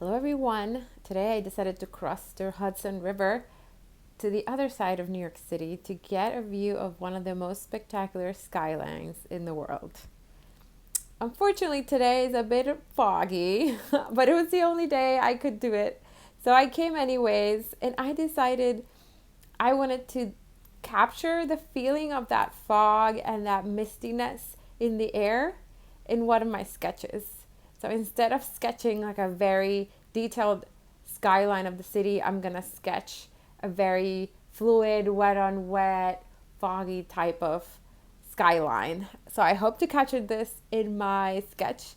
Hello everyone. Today I decided to cross the Hudson River to the other side of New York City to get a view of one of the most spectacular skylines in the world. Unfortunately, today is a bit foggy, but it was the only day I could do it. So I came anyways, and I decided I wanted to capture the feeling of that fog and that mistiness in the air in one of my sketches. So instead of sketching like a very detailed skyline of the city, I'm going to sketch a very fluid, wet on wet, foggy type of skyline. So I hope to capture this in my sketch.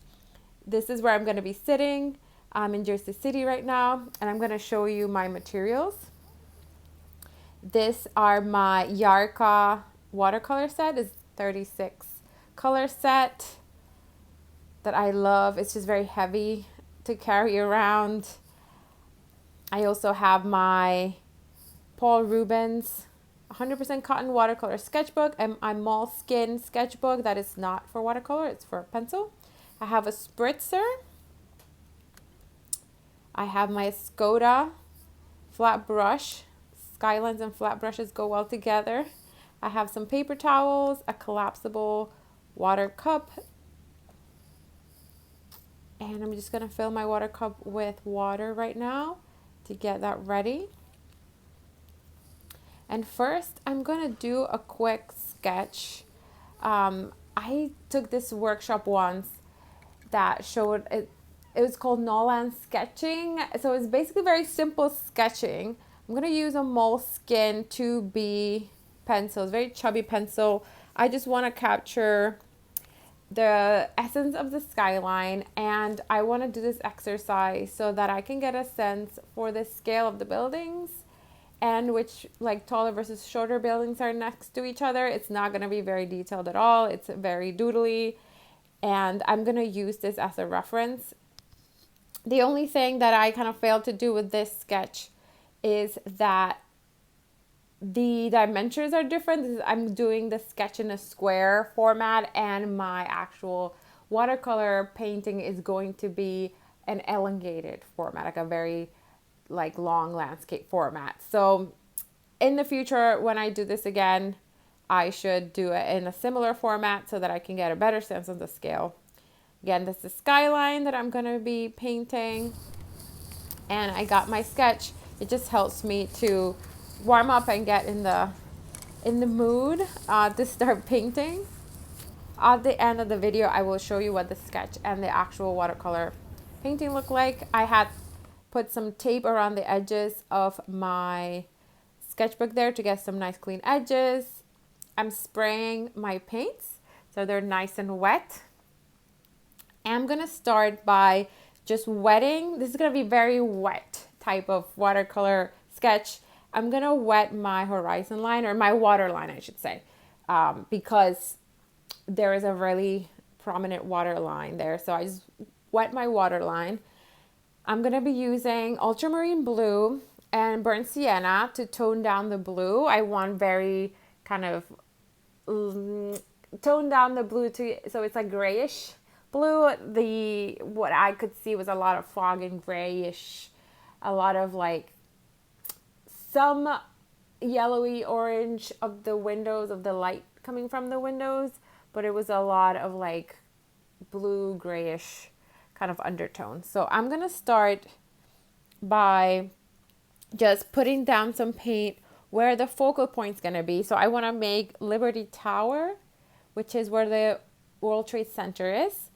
This is where I'm going to be sitting. I'm in Jersey City right now, and I'm going to show you my materials. These are my Yarka watercolor set. It's 36 color set that I love. It's just very heavy to carry around. I also have my Paul Rubens 100% cotton watercolor sketchbook and my Moleskine sketchbook that is not for watercolor, it's for pencil. I have a spritzer. I have my Escoda flat brush. Skylines and flat brushes go well together. I have some paper towels, a collapsible water cup, and I'm just gonna fill my water cup with water right now to get that ready. And first, I'm gonna do a quick sketch. I took this workshop once that showed it. It was called Nolan sketching. So it's basically very simple sketching. I'm gonna use a Moleskine 2B pencil. It's a very chubby pencil. I just want to capture the essence of the skyline, and I want to do this exercise so that I can get a sense for the scale of the buildings and which like taller versus shorter buildings are next to each other. It's not going to be very detailed at all. It's very doodly, and I'm going to use this as a reference. The only thing that I kind of failed to do with this sketch is that the dimensions are different. I'm doing the sketch in a square format, and my actual watercolor painting is going to be an elongated format, like a very like long landscape format. So in the future, when I do this again, I should do it in a similar format so that I can get a better sense of the scale. Again, this is the skyline that I'm going to be painting, and I got my sketch. It just helps me to warm up and get in the mood to start painting. At the end of the video, I will show you what the sketch and the actual watercolor painting look like. I had put some tape around the edges of my sketchbook there to get some nice clean edges. I'm spraying my paints so they're nice and wet. And I'm gonna start by just wetting. This is gonna be very wet type of watercolor sketch. I'm gonna wet my horizon line, or my water line I should say, because there is a really prominent water line there. So I just wet my water line. I'm gonna be using ultramarine blue and burnt sienna to tone down the blue. I want very kind of tone down the blue to so it's like grayish blue. What I could see was a lot of fog and grayish, a lot of like some yellowy orange of the windows, of the light coming from the windows, but it was a lot of like blue grayish kind of undertones. So I'm gonna start by just putting down some paint where the focal point's gonna be. So I want to make Liberty Tower, which is where the World Trade Center is,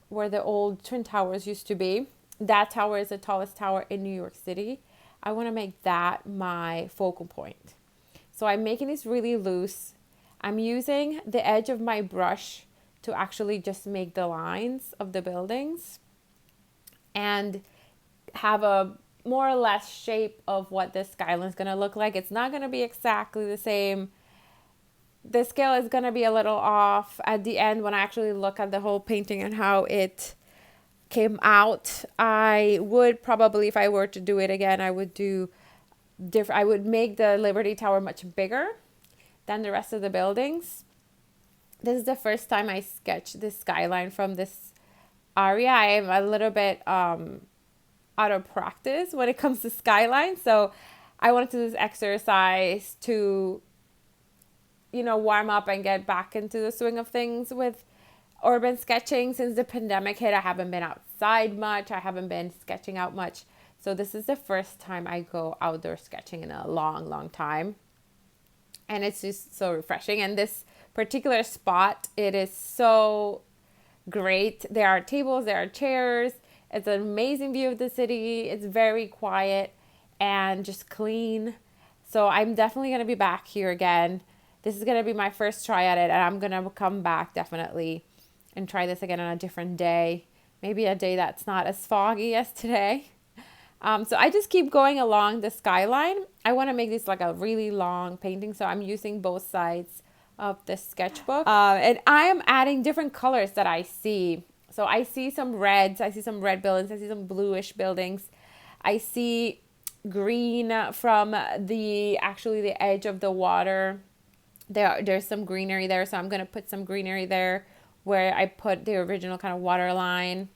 where the old Twin Towers used to be. That tower is the tallest tower in New York City. I want to make that my focal point. So I'm making this really loose. I'm using the edge of my brush to actually just make the lines of the buildings and have a more or less shape of what this skyline is going to look like. It's not going to be exactly the same. The scale is going to be a little off at the end when I actually look at the whole painting and how it came out. I would probably, if I were to do it again, I would do different. I would make the Liberty Tower much bigger than the rest of the buildings. This is the first time I sketched this skyline from this area. I am a little bit out of practice when it comes to Skyline. So I wanted to do this exercise to, warm up and get back into the swing of things with urban sketching. Since the pandemic hit, I haven't been outside much. I haven't been sketching out much. So this is the first time I go outdoor sketching in a long, long time. And it's just so refreshing. And this particular spot, it is so great. There are tables, there are chairs. It's an amazing view of the city. It's very quiet and just clean. So I'm definitely going to be back here again. This is going to be my first try at it, and I'm going to come back definitely and try this again on a different day. Maybe a day that's not as foggy as today. So I just keep going along the skyline. I want to make this like a really long painting, so I'm using both sides of the sketchbook. And I am adding different colors that I see. So I see some reds, I see some red buildings, I see some bluish buildings. I see green from the edge of the water. There's some greenery there, so I'm going to put some greenery there where I put the original kind of water line.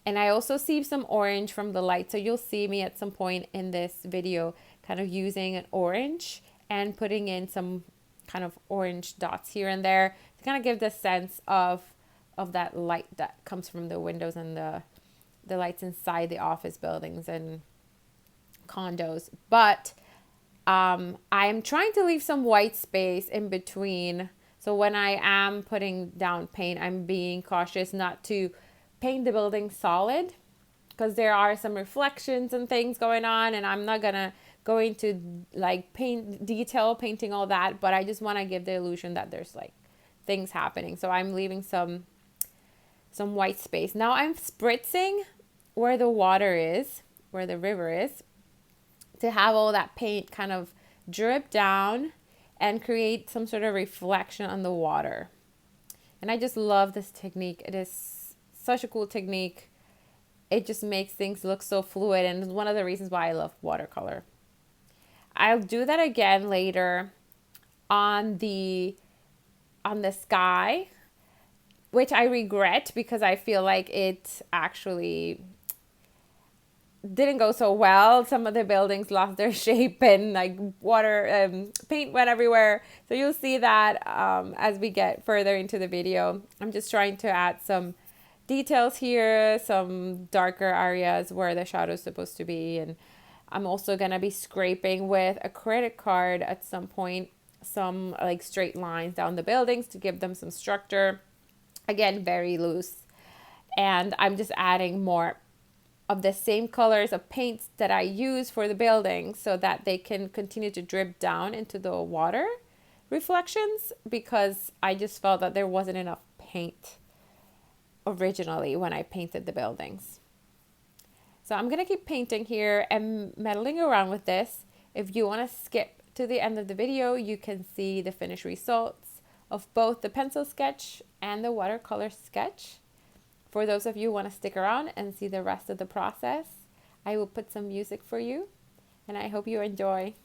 And I also see some orange from the light. So you'll see me at some point in this video kind of using an orange and putting in some kind of orange dots here and there to kind of give the sense of that light that comes from the windows and the lights inside the office buildings and condos. But I am trying to leave some white space in between. So when I am putting down paint, I'm being cautious not to paint the building solid because there are some reflections and things going on, and I'm not gonna go into like painting all that, but I just want to give the illusion that there's like things happening. So I'm leaving some white space. Now I'm spritzing where the water is, where the river is, to have all that paint kind of drip down and create some sort of reflection on the water. And I just love this technique. It is such a cool technique. It just makes things look so fluid, and it's one of the reasons why I love watercolor. I'll do that again later on the sky, which I regret because I feel like it actually didn't go so well. Some of the buildings lost their shape and like paint went everywhere. So you'll see that as we get further into the video. I'm just trying to add some details here, some darker areas where the shadow is supposed to be. And I'm also going to be scraping with a credit card at some point, some like straight lines down the buildings to give them some structure. Again, very loose. And I'm just adding more of the same colors of paints that I use for the building so that they can continue to drip down into the water reflections, because I just felt that there wasn't enough paint originally when I painted the buildings. So I'm going to keep painting here and meddling around with this. If you want to skip to the end of the video, you can see the finished results of both the pencil sketch and the watercolor sketch. For those of you who want to stick around and see the rest of the process, I will put some music for you, and I hope you enjoy.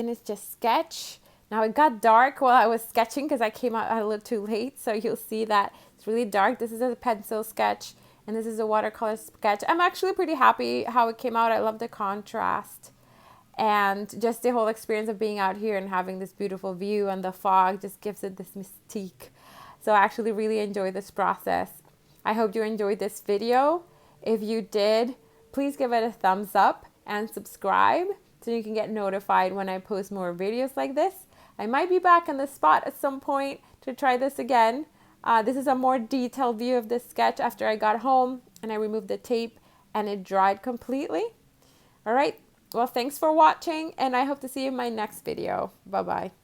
finished just sketch. Now it got dark while I was sketching because I came out a little too late. So you'll see that it's really dark. This is a pencil sketch and this is a watercolor sketch. I'm actually pretty happy how it came out. I love the contrast and just the whole experience of being out here and having this beautiful view, and the fog just gives it this mystique. So I actually really enjoy this process. I hope you enjoyed this video. If you did, please give it a thumbs up and subscribe so you can get notified when I post more videos like this. I might be back on the spot at some point to try this again. This is a more detailed view of this sketch after I got home and I removed the tape and it dried completely. All right, well, thanks for watching and I hope to see you in my next video. Bye-bye.